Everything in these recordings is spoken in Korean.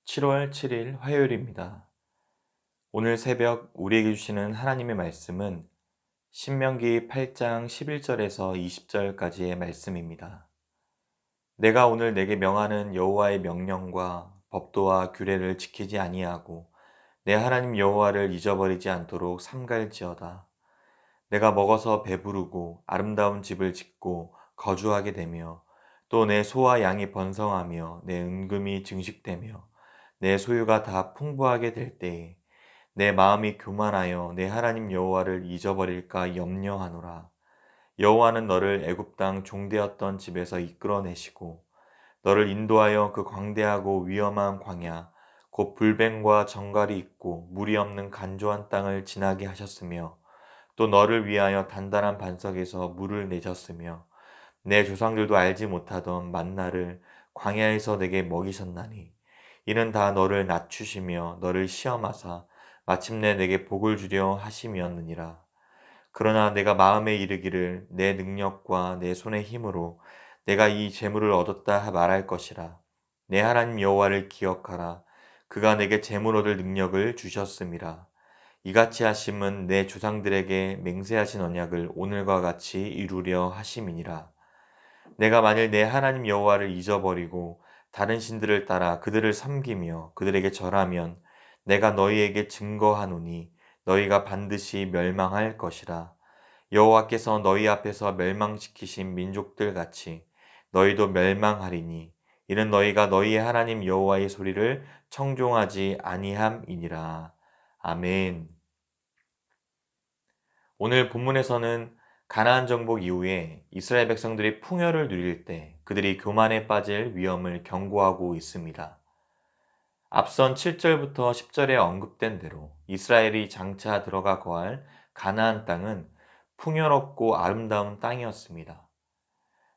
7월 7일 화요일입니다. 오늘 새벽 우리에게 주시는 하나님의 말씀은 신명기 8장 11절에서 20절까지의 말씀입니다. 내가 오늘 내게 명하는 여호와의 명령과 법도와 규례를 지키지 아니하고 내 하나님 여호와를 잊어버리지 않도록 삼갈지어다. 내가 먹어서 배부르고 아름다운 집을 짓고 거주하게 되며 또 내 소와 양이 번성하며 내 은금이 증식되며 내 소유가 다 풍부하게 될 때에 내 마음이 교만하여 내 하나님 여호와를 잊어버릴까 염려하노라. 여호와는 너를 애굽 땅 종되었던 집에서 이끌어내시고 너를 인도하여 그 광대하고 위험한 광야 곧 불뱀과 정갈이 있고 물이 없는 간조한 땅을 지나게 하셨으며 또 너를 위하여 단단한 반석에서 물을 내셨으며 내 조상들도 알지 못하던 만나를 광야에서 내게 먹이셨나니 이는 다 너를 낮추시며 너를 시험하사 마침내 내게 복을 주려 하심이었느니라. 그러나 내가 마음에 이르기를 내 능력과 내 손의 힘으로 내가 이 재물을 얻었다 말할 것이라. 내 하나님 여호와를 기억하라. 그가 내게 재물 얻을 능력을 주셨음이라. 이같이 하심은 내 조상들에게 맹세하신 언약을 오늘과 같이 이루려 하심이니라. 내가 만일 내 하나님 여호와를 잊어버리고 다른 신들을 따라 그들을 섬기며 그들에게 절하면 내가 너희에게 증거하노니 너희가 반드시 멸망할 것이라. 여호와께서 너희 앞에서 멸망시키신 민족들 같이 너희도 멸망하리니 이는 너희가 너희의 하나님 여호와의 소리를 청종하지 아니함이니라. 아멘. 오늘 본문에서는 가나안 정복 이후에 이스라엘 백성들이 풍요를 누릴 때 그들이 교만에 빠질 위험을 경고하고 있습니다. 앞선 7절부터 10절에 언급된 대로 이스라엘이 장차 들어가 거할 가나안 땅은 풍요롭고 아름다운 땅이었습니다.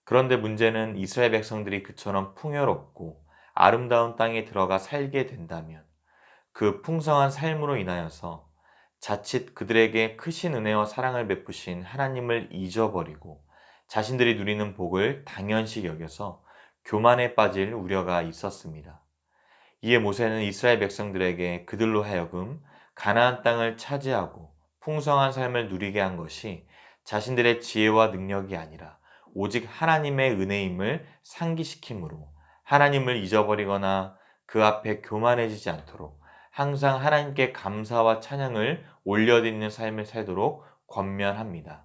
그런데 문제는 이스라엘 백성들이 그처럼 풍요롭고 아름다운 땅에 들어가 살게 된다면 그 풍성한 삶으로 인하여서 자칫 그들에게 크신 은혜와 사랑을 베푸신 하나님을 잊어버리고 자신들이 누리는 복을 당연시 여겨서 교만에 빠질 우려가 있었습니다. 이에 모세는 이스라엘 백성들에게 그들로 하여금 가나안 땅을 차지하고 풍성한 삶을 누리게 한 것이 자신들의 지혜와 능력이 아니라 오직 하나님의 은혜임을 상기시키므로 하나님을 잊어버리거나 그 앞에 교만해지지 않도록 항상 하나님께 감사와 찬양을 올려드리는 삶을 살도록 권면합니다.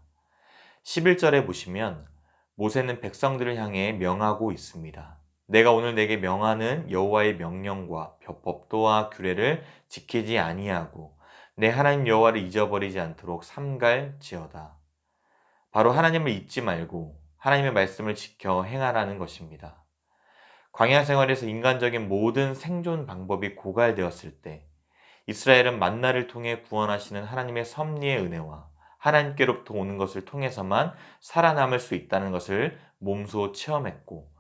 11절에 보시면 모세는 백성들을 향해 명하고 있습니다. 내가 오늘 내게 명하는 여호와의 명령과 법도와 규례를 지키지 아니하고 내 하나님 여호와를 잊어버리지 않도록 삼갈지어다. 바로 하나님을 잊지 말고 하나님의 말씀을 지켜 행하라는 것입니다. 광야 생활에서 인간적인 모든 생존 방법이 고갈되었을 때 이스라엘은 만나를 통해 구원하시는 하나님의 섭리의 은혜와 하나님께로부터 오는 것을 통해서만 살아남을 수 있다는 것을 몸소 체험했고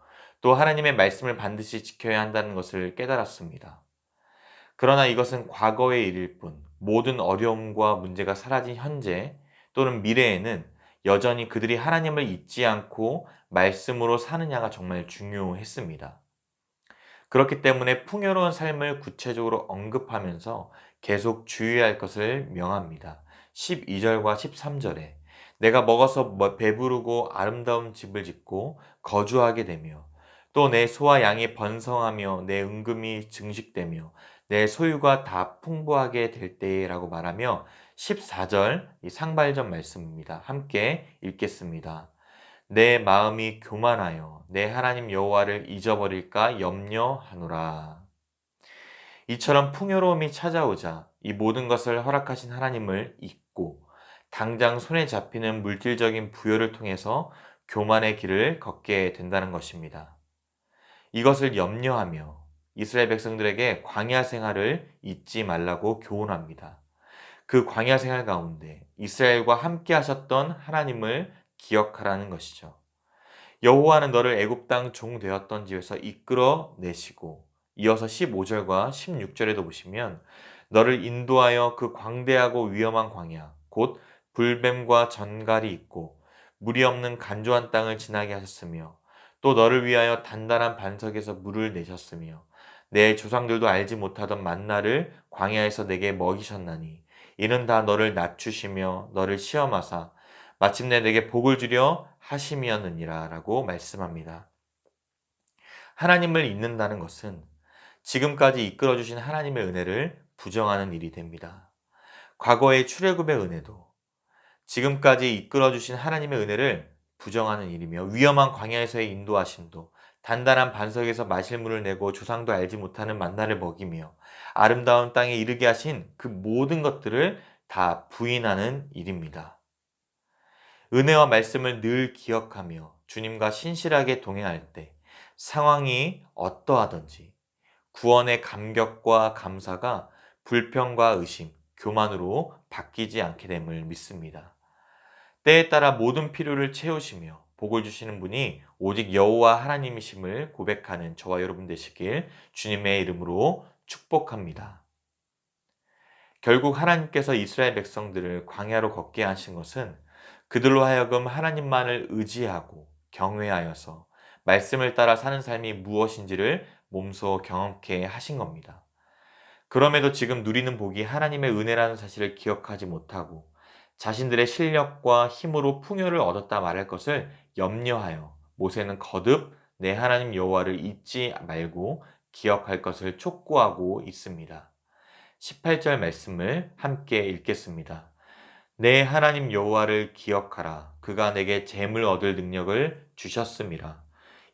또 하나님의 말씀을 반드시 지켜야 한다는 것을 깨달았습니다. 그러나 이것은 과거의 일일 뿐 모든 어려움과 문제가 사라진 현재 또는 미래에는 여전히 그들이 하나님을 잊지 않고 말씀으로 사느냐가 정말 중요했습니다. 그렇기 때문에 풍요로운 삶을 구체적으로 언급하면서 계속 주의할 것을 명합니다. 12절과 13절에 내가 먹어서 배부르고 아름다운 집을 짓고 거주하게 되며 또 내 소와 양이 번성하며 내 은금이 증식되며 내 소유가 다 풍부하게 될 때라고 말하며 14절 이 상발점 말씀입니다. 함께 읽겠습니다. 내 마음이 교만하여 내 하나님 여호와를 잊어버릴까 염려하노라. 이처럼 풍요로움이 찾아오자 이 모든 것을 허락하신 하나님을 잊고 당장 손에 잡히는 물질적인 부여를 통해서 교만의 길을 걷게 된다는 것입니다. 이것을 염려하며 이스라엘 백성들에게 광야 생활을 잊지 말라고 교훈합니다. 그 광야 생활 가운데 이스라엘과 함께 하셨던 하나님을 기억하라는 것이죠. 여호와는 너를 애굽 땅 종 되었던 집에서 이끌어 내시고 이어서 15절과 16절에도 보시면 너를 인도하여 그 광대하고 위험한 광야 곧 불뱀과 전갈이 있고 물이 없는 간조한 땅을 지나게 하셨으며 또 너를 위하여 단단한 반석에서 물을 내셨으며 내 조상들도 알지 못하던 만나를 광야에서 내게 먹이셨나니 이는 다 너를 낮추시며 너를 시험하사 마침내 내게 복을 주려 하심이었느니라 라고 말씀합니다. 하나님을 잊는다는 것은 지금까지 이끌어 주신 하나님의 은혜를 부정하는 일이 됩니다. 과거의 출애굽의 은혜도 지금까지 이끌어 주신 하나님의 은혜를 부정하는 일이며 위험한 광야에서의 인도하심도 단단한 반석에서 마실 물을 내고 조상도 알지 못하는 만나를 먹이며 아름다운 땅에 이르게 하신 그 모든 것들을 다 부인하는 일입니다. 은혜와 말씀을 늘 기억하며 주님과 신실하게 동행할 때 상황이 어떠하든지 구원의 감격과 감사가 불평과 의심, 교만으로 바뀌지 않게 됨을 믿습니다. 때에 따라 모든 필요를 채우시며 복을 주시는 분이 오직 여호와 하나님이심을 고백하는 저와 여러분 되시길 주님의 이름으로 축복합니다. 결국 하나님께서 이스라엘 백성들을 광야로 걷게 하신 것은 그들로 하여금 하나님만을 의지하고 경외하여서 말씀을 따라 사는 삶이 무엇인지를 몸소 경험케 하신 겁니다. 그럼에도 지금 누리는 복이 하나님의 은혜라는 사실을 기억하지 못하고 자신들의 실력과 힘으로 풍요를 얻었다 말할 것을 염려하여 모세는 거듭 내 하나님 여호와를 잊지 말고 기억할 것을 촉구하고 있습니다. 18절 말씀을 함께 읽겠습니다. 내 하나님 여호와를 기억하라. 그가 내게 재물 얻을 능력을 주셨음이라.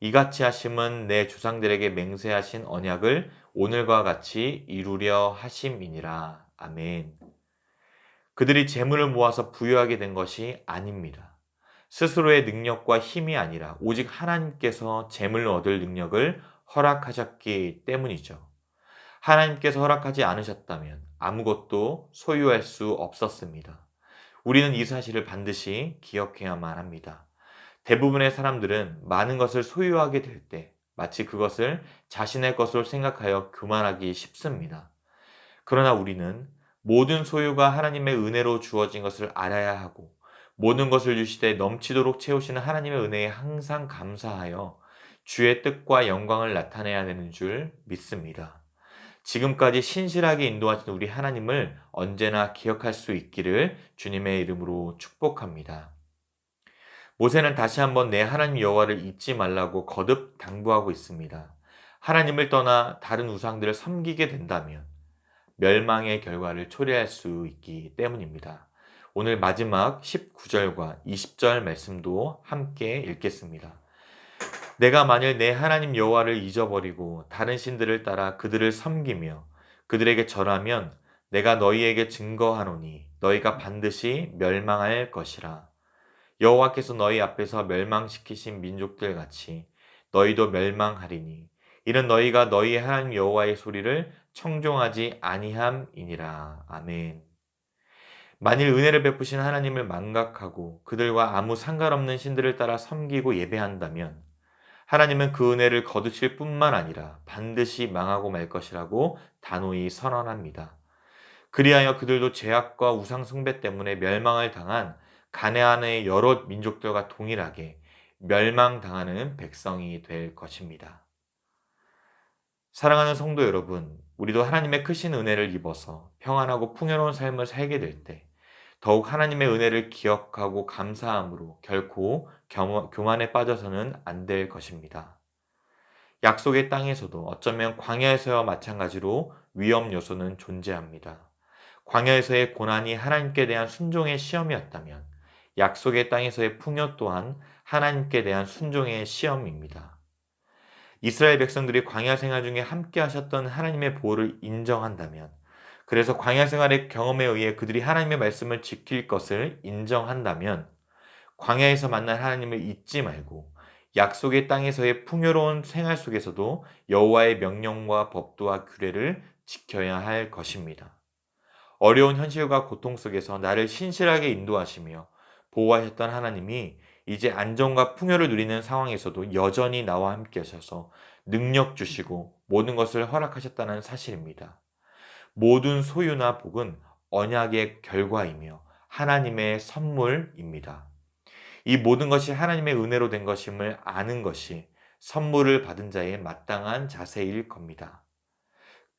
이같이 하심은 내 조상들에게 맹세하신 언약을 오늘과 같이 이루려 하심이니라. 아멘. 그들이 재물을 모아서 부유하게 된 것이 아닙니다. 스스로의 능력과 힘이 아니라 오직 하나님께서 재물을 얻을 능력을 허락하셨기 때문이죠. 하나님께서 허락하지 않으셨다면 아무것도 소유할 수 없었습니다. 우리는 이 사실을 반드시 기억해야만 합니다. 대부분의 사람들은 많은 것을 소유하게 될 때 마치 그것을 자신의 것으로 생각하여 교만하기 쉽습니다. 그러나 우리는 모든 소유가 하나님의 은혜로 주어진 것을 알아야 하고 모든 것을 주시되 넘치도록 채우시는 하나님의 은혜에 항상 감사하여 주의 뜻과 영광을 나타내야 되는 줄 믿습니다. 지금까지 신실하게 인도하신 우리 하나님을 언제나 기억할 수 있기를 주님의 이름으로 축복합니다. 모세는 다시 한번 내 하나님 여호와를 잊지 말라고 거듭 당부하고 있습니다. 하나님을 떠나 다른 우상들을 섬기게 된다면 멸망의 결과를 초래할 수 있기 때문입니다. 오늘 마지막 19절과 20절 말씀도 함께 읽겠습니다. 내가 만일 내 하나님 여호와를 잊어버리고 다른 신들을 따라 그들을 섬기며 그들에게 절하면 내가 너희에게 증거하노니 너희가 반드시 멸망할 것이라. 여호와께서 너희 앞에서 멸망시키신 민족들 같이 너희도 멸망하리니 이는 너희가 너희 하나님 여호와의 소리를 청종하지 아니함이니라. 아멘. 만일 은혜를 베푸신 하나님을 망각하고 그들과 아무 상관없는 신들을 따라 섬기고 예배한다면 하나님은 그 은혜를 거두실 뿐만 아니라 반드시 망하고 말 것이라고 단호히 선언합니다. 그리하여 그들도 죄악과 우상 숭배 때문에 멸망을 당한 가나안의 여러 민족들과 동일하게 멸망당하는 백성이 될 것입니다. 사랑하는 성도 여러분, 우리도 하나님의 크신 은혜를 입어서 평안하고 풍요로운 삶을 살게 될 때 더욱 하나님의 은혜를 기억하고 감사함으로 결코 교만에 빠져서는 안 될 것입니다. 약속의 땅에서도 어쩌면 광야에서와 마찬가지로 위험 요소는 존재합니다. 광야에서의 고난이 하나님께 대한 순종의 시험이었다면 약속의 땅에서의 풍요 또한 하나님께 대한 순종의 시험입니다. 이스라엘 백성들이 광야 생활 중에 함께 하셨던 하나님의 보호를 인정한다면 그래서 광야 생활의 경험에 의해 그들이 하나님의 말씀을 지킬 것을 인정한다면 광야에서 만난 하나님을 잊지 말고 약속의 땅에서의 풍요로운 생활 속에서도 여호와의 명령과 법도와 규례를 지켜야 할 것입니다. 어려운 현실과 고통 속에서 나를 신실하게 인도하시며 보호하셨던 하나님이 이제 안정과 풍요를 누리는 상황에서도 여전히 나와 함께 하셔서 능력 주시고 모든 것을 허락하셨다는 사실입니다. 모든 소유나 복은 언약의 결과이며 하나님의 선물입니다. 이 모든 것이 하나님의 은혜로 된 것임을 아는 것이 선물을 받은 자의 마땅한 자세일 겁니다.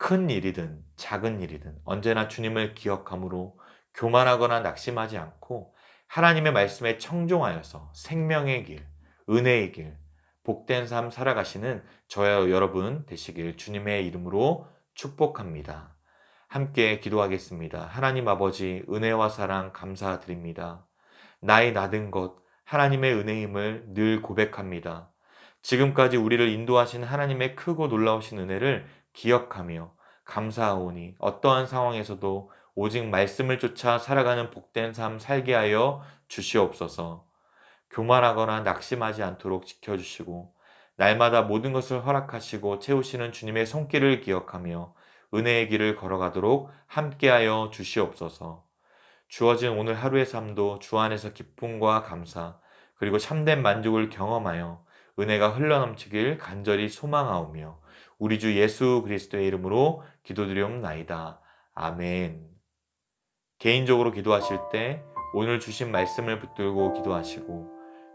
큰 일이든 작은 일이든 언제나 주님을 기억함으로 교만하거나 낙심하지 않고 하나님의 말씀에 청종하여서 생명의 길, 은혜의 길, 복된 삶 살아가시는 저와 여러분 되시길 주님의 이름으로 축복합니다. 함께 기도하겠습니다. 하나님 아버지, 은혜와 사랑 감사드립니다. 나의 나든 것, 하나님의 은혜임을 늘 고백합니다. 지금까지 우리를 인도하신 하나님의 크고 놀라우신 은혜를 기억하며 감사하오니 어떠한 상황에서도 오직 말씀을 쫓아 살아가는 복된 삶 살게 하여 주시옵소서. 교만하거나 낙심하지 않도록 지켜주시고 날마다 모든 것을 허락하시고 채우시는 주님의 손길을 기억하며 은혜의 길을 걸어가도록 함께하여 주시옵소서. 주어진 오늘 하루의 삶도 주 안에서 기쁨과 감사 그리고 참된 만족을 경험하여 은혜가 흘러넘치길 간절히 소망하오며 우리 주 예수 그리스도의 이름으로 기도드리옵나이다. 아멘. 개인적으로 기도하실 때 오늘 주신 말씀을 붙들고 기도하시고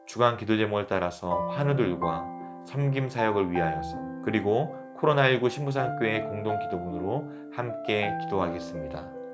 주간 기도 제목을 따라서 환우들과 섬김 사역을 위하여서 그리고 코로나19 신부산교회 공동 기도문으로 함께 기도하겠습니다.